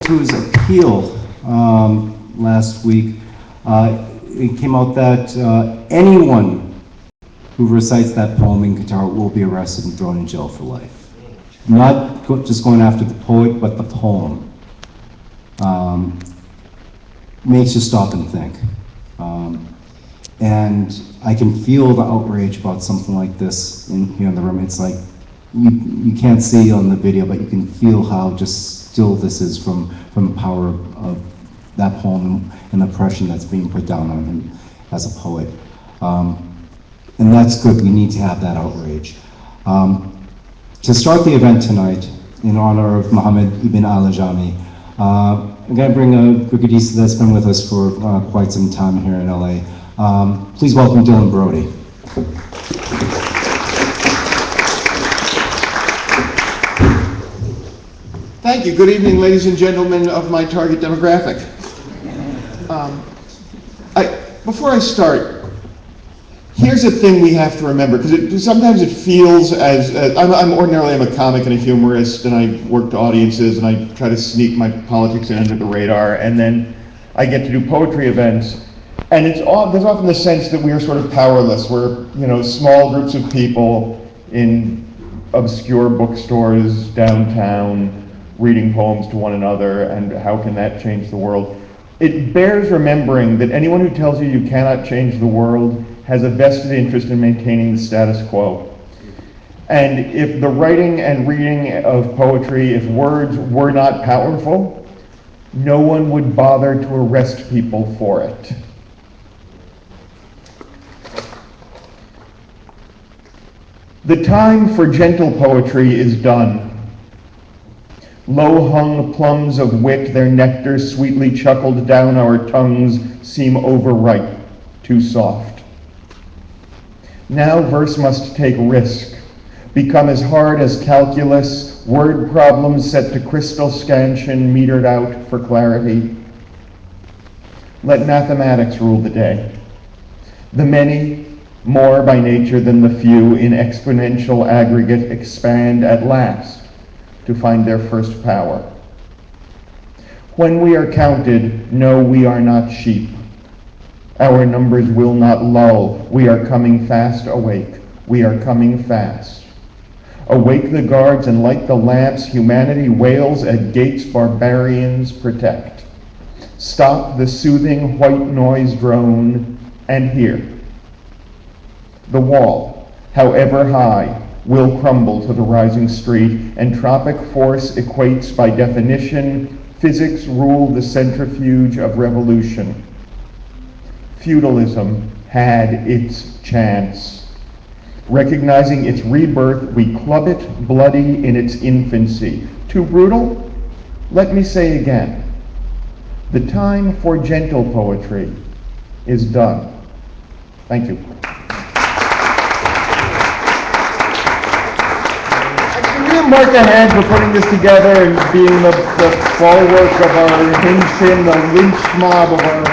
to his appeal last week, it came out that anyone who recites that poem in guitar will be arrested and thrown in jail for life. Not just going after the poet, but the poem. Makes you stop and think. And I can feel the outrage about something like this here in the room. It's like, you can't see on the video, but you can feel how just still this is from the power of that poem and the pressure that's being put down on him as a poet. And that's good, we need to have that outrage. To start the event tonight, in honor of Muhammad ibn al-Ajami, I'm going to bring a Brigadista that's been with us for quite some time here in LA. Please welcome Dillon Brody. Thank you. Good evening, ladies and gentlemen of my target demographic. Before I start, here's a thing we have to remember, because sometimes it feels as, I'm ordinarily a comic and a humorist, and I work to audiences, and I try to sneak my politics in under the radar, and then I get to do poetry events, and there's often the sense that we are sort of powerless. We're, small groups of people in obscure bookstores downtown reading poems to one another, and how can that change the world? It bears remembering that anyone who tells you you cannot change the world has a vested interest in maintaining the status quo. And if the writing and reading of poetry, if words were not powerful, no one would bother to arrest people for it. The time for gentle poetry is done. Low-hung plums of wit, their nectar sweetly chuckled down our tongues, seem overripe, too soft. Now verse must take risk, become as hard as calculus, word problems set to crystal scansion, metered out for clarity. Let mathematics rule the day. The many, more by nature than the few, in exponential aggregate, expand at last to find their first power. When we are counted, no, we are not sheep. Our numbers will not lull. We are coming fast awake. We are coming fast. Awake the guards and light the lamps. Humanity wails at gates barbarians protect. Stop the soothing white noise drone and hear. The wall, however high, will crumble to the rising street. Entropic force equates by definition. Physics rule the centrifuge of revolution. Feudalism had its chance. Recognizing its rebirth, we club it bloody in its infancy. Too brutal? Let me say again. The time for gentle poetry is done. Thank you. Mark ahead for putting this together and being the bulwark of our hinge the lynch mob of our